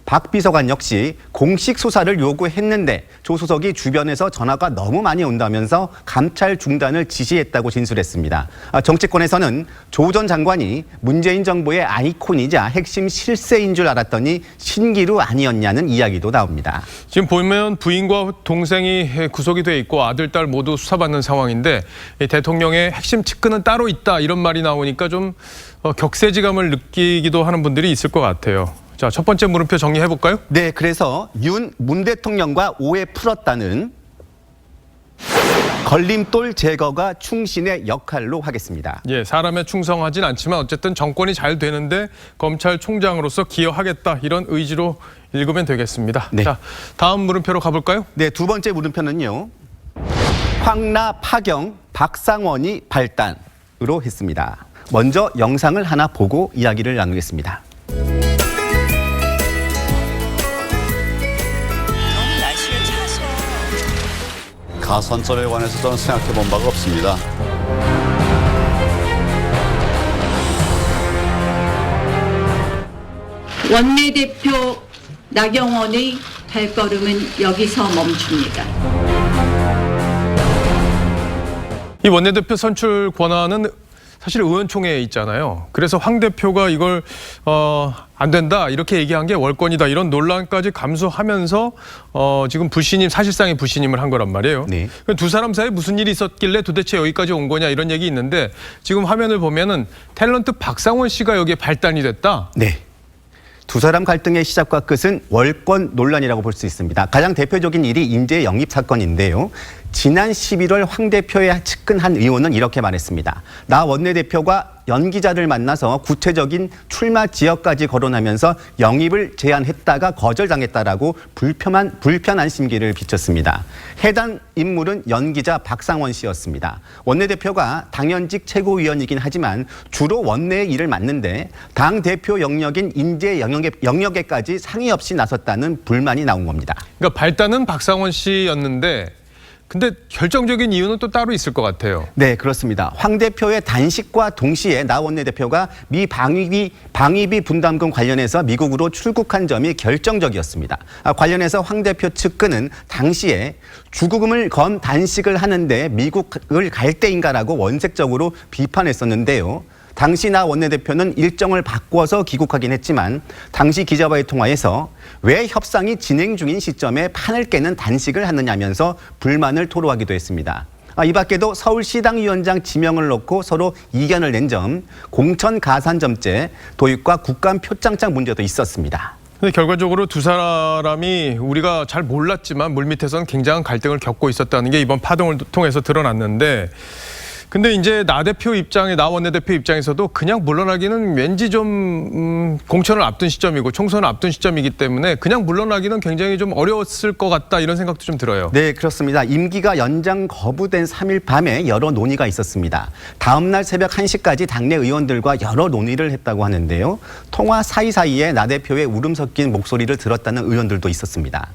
박 비서관 역시 공식 수사를 요구했는데 조수석이 주변에서 전화가 너무 많이 온다면서 감찰 중단을 지시했다고 진술했습니다. 정치권에서는 조 전 장관이 문재인 정부의 아이콘이자 핵심 실세인 줄 알았더니 신기루 아니었냐는 이야기도 나옵니다. 지금 보면 부인과 동생이 구속이 돼 있고 아들, 딸 모두 수사받는 상황인데 대통령의 핵심 측근은 따로 있다 이런 말이 나오니까 좀 격세지감을 느끼기도 하는 분들이 있을 것 같아요. 자, 첫 번째 물음표 정리해볼까요? 네, 그래서 문 대통령과 오해 풀었다는 걸림돌 제거가 충신의 역할로 하겠습니다. 예, 사람에 충성하진 않지만 어쨌든 정권이 잘 되는데 검찰총장으로서 기여하겠다 이런 의지로 읽으면 되겠습니다. 네. 자, 다음 물음표로 가볼까요? 네, 두 번째 물음표는요. 황나 파경 박상원이 발단으로 했습니다. 먼저 영상을 하나 보고 이야기를 나누겠습니다. 가산점에 관해서 저는 생각해 본 바가 없습니다. 원내대표 나경원의 발걸음은 여기서 멈춥니다. 이 원내대표 선출 권한은 사실 의원총회에 있잖아요. 그래서 황 대표가 이걸 안 된다 이렇게 얘기한 게 월권이다 이런 논란까지 감수하면서 지금 사실상의 불신임을 한 거란 말이에요. 네. 두 사람 사이에 무슨 일이 있었길래 도대체 여기까지 온 거냐 이런 얘기 있는데 지금 화면을 보면은 탤런트 박상원 씨가 여기에 발단이 됐다. 네. 두 사람 갈등의 시작과 끝은 월권 논란이라고 볼 수 있습니다. 가장 대표적인 일이 인재 영입 사건인데요. 지난 11월 황 대표의 측근 한 의원은 이렇게 말했습니다. 나 원내대표가 연기자를 만나서 구체적인 출마 지역까지 거론하면서 영입을 제안했다가 거절당했다라고 불편한 심기를 비쳤습니다. 해당 인물은 연기자 박상원 씨였습니다. 원내대표가 당연직 최고위원이긴 하지만 주로 원내의 일을 맡는데 당대표 영역인 인재 영역에까지 상의 없이 나섰다는 불만이 나온 겁니다. 그러니까 발단은 박상원 씨였는데 근데 결정적인 이유는 또 따로 있을 것 같아요. 네, 그렇습니다. 황 대표의 단식과 동시에 나 원내대표가 미 방위비 분담금 관련해서 미국으로 출국한 점이 결정적이었습니다. 관련해서 황 대표 측근은 당시에 주구금을 건 단식을 하는데 미국을 갈 때인가라고 원색적으로 비판했었는데요. 당시 나 원내대표는 일정을 바꿔서 귀국하긴 했지만 당시 기자와의 통화에서 왜 협상이 진행 중인 시점에 판을 깨는 단식을 하느냐면서 불만을 토로하기도 했습니다. 이 밖에도 서울시당위원장 지명을 놓고 서로 이견을 낸 점, 공천 가산점제, 도입과 국감 표창장 문제도 있었습니다. 근데 결과적으로 두 사람이 우리가 잘 몰랐지만 물밑에서는 굉장한 갈등을 겪고 있었다는 게 이번 파동을 통해서 드러났는데 근데 이제 나 원내대표 입장에서도 그냥 물러나기는 왠지 좀 공천을 앞둔 시점이고 총선을 앞둔 시점이기 때문에 그냥 물러나기는 굉장히 좀 어려웠을 것 같다 이런 생각도 좀 들어요. 네, 그렇습니다. 임기가 연장 거부된 3일 밤에 여러 논의가 있었습니다. 다음 날 새벽 1시까지 당내 의원들과 여러 논의를 했다고 하는데요. 통화 사이사이에 나 대표의 울음 섞인 목소리를 들었다는 의원들도 있었습니다.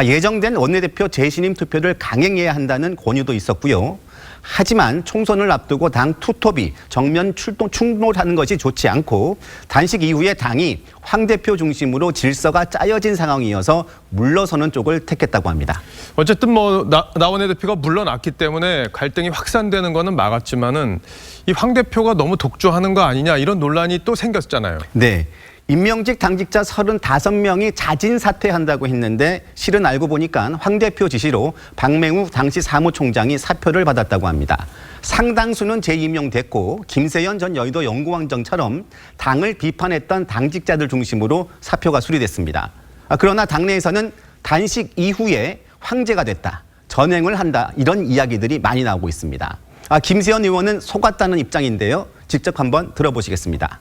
예정된 원내대표 재신임 투표를 강행해야 한다는 권유도 있었고요. 하지만 총선을 앞두고 당 투톱이 정면 충돌하는 것이 좋지 않고 단식 이후에 당이 황 대표 중심으로 질서가 짜여진 상황이어서 물러서는 쪽을 택했다고 합니다. 어쨌든 나 원내대표가 물러났기 때문에 갈등이 확산되는 거는 막았지만은 이 황 대표가 너무 독주하는 거 아니냐 이런 논란이 또 생겼잖아요. 네. 임명직 당직자 35명이 자진 사퇴한다고 했는데 실은 알고 보니까 황 대표 지시로 박맹우 당시 사무총장이 사표를 받았다고 합니다. 상당수는 재임명됐고 김세연 전 여의도 연구원장처럼 당을 비판했던 당직자들 중심으로 사표가 수리됐습니다. 그러나 당내에서는 단식 이후에 황제가 됐다, 전행을 한다 이런 이야기들이 많이 나오고 있습니다. 김세연 의원은 속았다는 입장인데요. 직접 한번 들어보시겠습니다.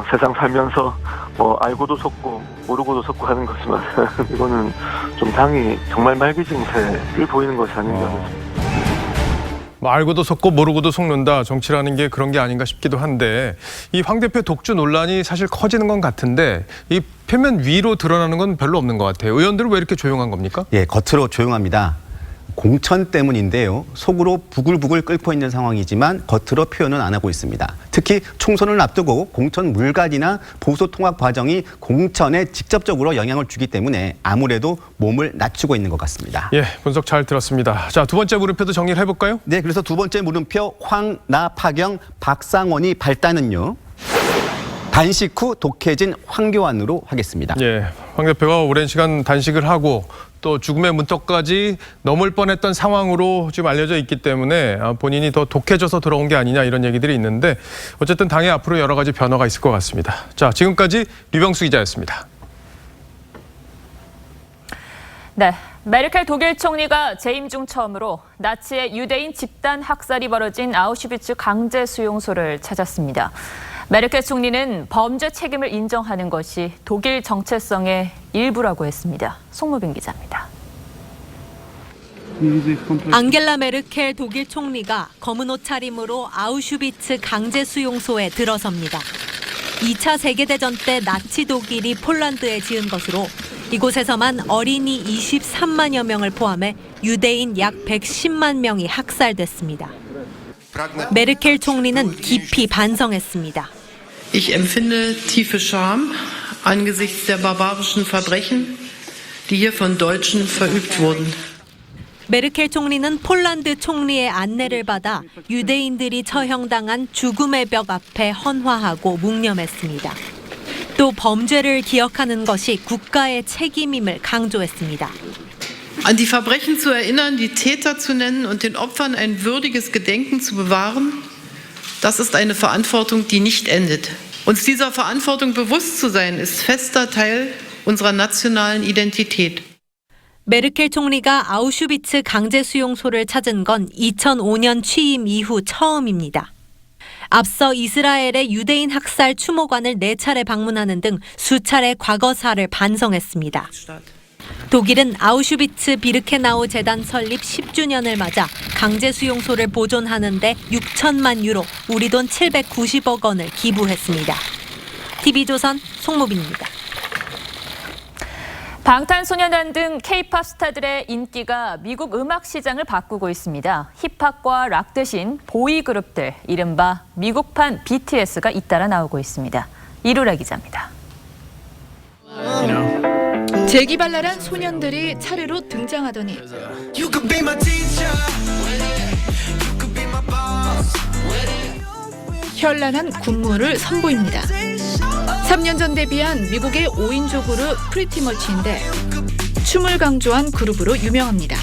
세상 살면서 알고도 속고 모르고도 속고 하는 거지만 이거는 좀 당이 정말 말기짐새를 보이는 것이 아닌가 싶습니다. 알고도 속고 모르고도 속는다. 정치라는 게 그런 게 아닌가 싶기도 한데 이 황 대표 독주 논란이 사실 커지는 건 같은데 이 표면 위로 드러나는 건 별로 없는 것 같아요. 의원들은 왜 이렇게 조용한 겁니까? 예, 겉으로 조용합니다. 공천 때문인데요. 속으로 부글부글 끓고 있는 상황이지만 겉으로 표현은 안 하고 있습니다. 특히 총선을 앞두고 공천 물갈이나 보수 통합 과정이 공천에 직접적으로 영향을 주기 때문에 아무래도 몸을 낮추고 있는 것 같습니다. 예, 분석 잘 들었습니다. 자, 두 번째 물음표도 정리를 해볼까요? 네, 그래서 두 번째 물음표 황나파경 박상원이 발단은요. 단식 후 독해진 황교안으로 하겠습니다. 예, 황 대표가 오랜 시간 단식을 하고 또 죽음의 문턱까지 넘을 뻔했던 상황으로 지금 알려져 있기 때문에 본인이 더 독해져서 들어온 게 아니냐 이런 얘기들이 있는데 어쨌든 당에 앞으로 여러 가지 변화가 있을 것 같습니다. 자, 지금까지 류병수 기자였습니다. 네, 메르켈 독일 총리가 재임 중 처음으로 나치의 유대인 집단 학살이 벌어진 아우슈비츠 강제 수용소를 찾았습니다. 메르켈 총리는 범죄 책임을 인정하는 것이 독일 정체성의 일부라고 했습니다. 송무빈 기자입니다. 앙겔라 메르켈 독일 총리가 검은 옷 차림으로 아우슈비츠 강제 수용소에 들어섭니다. 2차 세계대전 때 나치 독일이 폴란드에 지은 것으로 이곳에서만 어린이 23만여 명을 포함해 유대인 약 110만 명이 학살됐습니다. 메르켈 총리는 깊이 반성했습니다. Ich empfinde tiefe Scham angesichts der barbarischen Verbrechen, die hier von Deutschen verübt wurden. 메르켈 총리는 폴란드 총리의 안내를 받아 유대인들이 처형당한 죽음의 벽 앞에 헌화하고 묵념했습니다. 또 범죄를 기억하는 것이 국가의 책임임을 강조했습니다. An die Verbrechen zu erinnern, die Täter zu nennen und den Opfern ein würdiges Gedenken zu bewahren, das ist eine Verantwortung, die nicht endet. Uns dieser Verantwortung bewusst zu sein, ist fester Teil unserer nationalen Identität. 메르켈 총리가 아우슈비츠 강제 수용소를 찾은 건 2005년 취임 이후 처음입니다. 앞서 이스라엘의 유대인 학살 추모관을 4차례 방문하는 등 수차례 과거사를 반성했습니다. 독일은 아우슈비츠 비르케나우 재단 설립 10주년을 맞아 강제 수용소를 보존하는 데 6천만 유로, 우리 돈 790억 원을 기부했습니다. TV조선 송무빈입니다. 방탄소년단 등 K-팝 스타들의 인기가 미국 음악 시장을 바꾸고 있습니다. 힙합과 락 대신 보이 그룹들, 이른바 미국판 BTS가 잇따라 나오고 있습니다. 이루라 기자입니다. 재기발랄한 소년들이 차례로 등장하더니 현란한 군무를 선보입니다. 3년 전 데뷔한 미국의 5인조 그룹 프리티머치인데 춤을 강조한 그룹으로 유명합니다.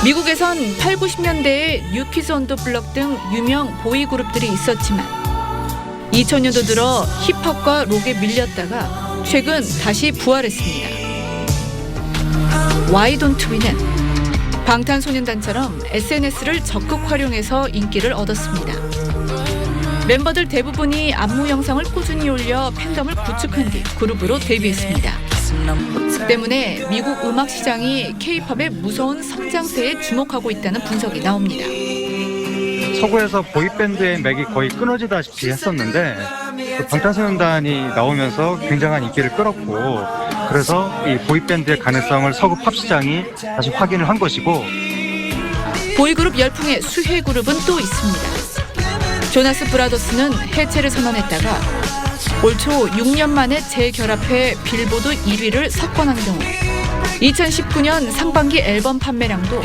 미국에선 8, 90년대에 뉴키즈 온 더 블럭 등 유명 보이 그룹들이 있었지만 2000년도 들어 힙합과 록에 밀렸다가 최근 다시 부활했습니다. Why Don't We는 방탄소년단처럼 SNS를 적극 활용해서 인기를 얻었습니다. 멤버들 대부분이 안무 영상을 꾸준히 올려 팬덤을 구축한 뒤 그룹으로 데뷔했습니다. 때문에 미국 음악 시장이 K-팝의 무서운 성장세에 주목하고 있다는 분석이 나옵니다. 서구에서 보이밴드의 맥이 거의 끊어지다시피 했었는데 방탄소년단이 나오면서 굉장한 인기를 끌었고 그래서 이 보이밴드의 가능성을 서구 팝 시장이 다시 확인을 한 것이고 보이그룹 열풍의 수혜 그룹은 또 있습니다. 조나스 브라더스는 해체를 선언했다가 올 초 6년 만에 재결합해 빌보드 1위를 석권한 경우 2019년 상반기 앨범 판매량도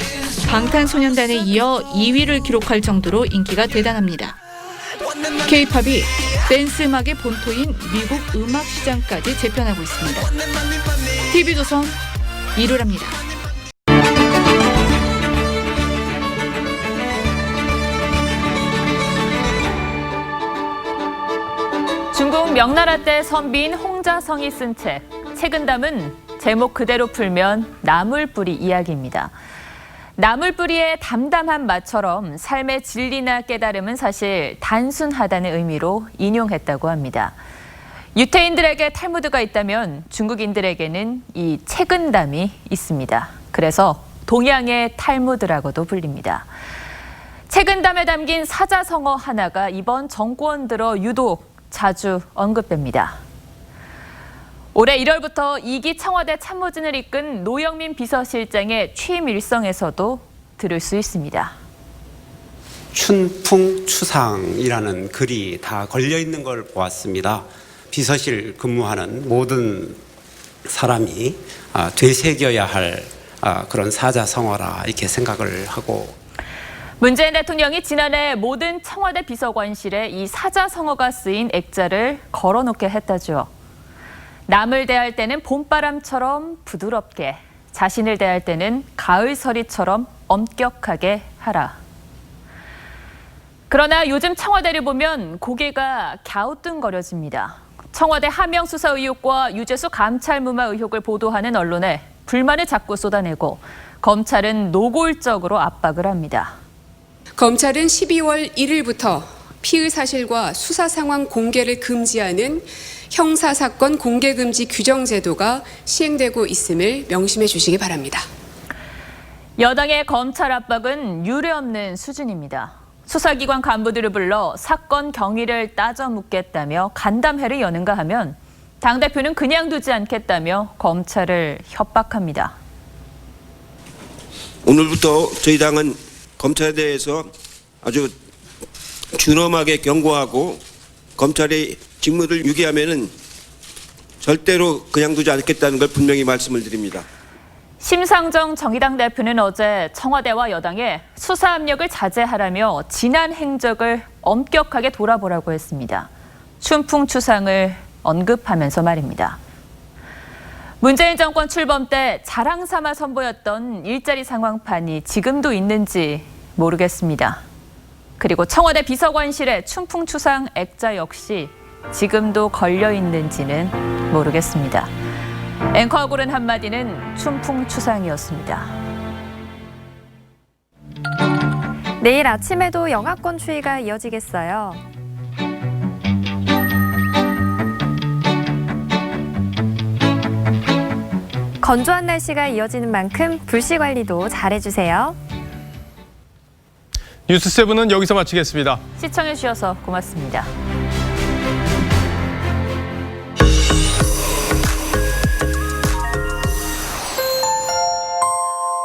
방탄소년단에 이어 2위를 기록할 정도로 인기가 대단합니다. K-팝이 댄스 음악의 본토인 미국 음악 시장까지 재편하고 있습니다. TV조선 이루랍니다. 중국 명나라 때 선비인 홍자성이 쓴 책, 책은 담은 제목 그대로 풀면 나물뿌리 이야기입니다. 나물뿌리의 담담한 맛처럼 삶의 진리나 깨달음은 사실 단순하다는 의미로 인용했다고 합니다. 유태인들에게 탈무드가 있다면 중국인들에게는 이 책은담이 있습니다. 그래서 동양의 탈무드라고도 불립니다. 책은담에 담긴 사자성어 하나가 이번 정권 들어 유독 자주 언급됩니다. 올해 1월부터 2기 청와대 참모진을 이끈 노영민 비서실장의 취임 일성에서도 들을 수 있습니다. 춘풍추상이라는 글이 다 걸려 있는 걸 보았습니다. 비서실 근무하는 모든 사람이 되새겨야 할 그런 사자성어라 이렇게 생각을 하고. 문재인 대통령이 지난해 모든 청와대 비서관실에 이 사자성어가 쓰인 액자를 걸어놓게 했다죠. 남을 대할 때는 봄바람처럼 부드럽게, 자신을 대할 때는 가을서리처럼 엄격하게 하라. 그러나 요즘 청와대를 보면 고개가 갸우뚱거려집니다. 청와대 하명 수사 의혹과 유재수 감찰 무마 의혹을 보도하는 언론에 불만을 자꾸 쏟아내고 검찰은 노골적으로 압박을 합니다. 검찰은 12월 1일부터 피의 사실과 수사 상황 공개를 금지하는 형사사건 공개금지 규정 제도가 시행되고 있음을 명심해 주시기 바랍니다. 여당의 검찰 압박은 유례없는 수준입니다. 수사기관 간부들을 불러 사건 경위를 따져 묻겠다며 간담회를 여는가 하면 당대표는 그냥 두지 않겠다며 검찰을 협박합니다. 오늘부터 저희 당은 검찰에 대해서 아주 준엄하게 경고하고 검찰의 직무를 유기하면은 절대로 그냥 두지 않겠다는 걸 분명히 말씀을 드립니다. 심상정 정의당 대표는 어제 청와대와 여당에 수사 압력을 자제하라며 지난 행적을 엄격하게 돌아보라고 했습니다. 춘풍추상을 언급하면서 말입니다. 문재인 정권 출범 때 자랑 삼아 선보였던 일자리 상황판이 지금도 있는지 모르겠습니다. 그리고 청와대 비서관실의 춘풍추상 액자 역시 지금도 걸려 있는지는 모르겠습니다. 앵커가 고른 한마디는 춘풍추상이었습니다. 내일 아침에도 영하권 추위가 이어지겠어요. 건조한 날씨가 이어지는 만큼 불씨 관리도 잘해주세요. 뉴스7은 여기서 마치겠습니다. 시청해주셔서 고맙습니다.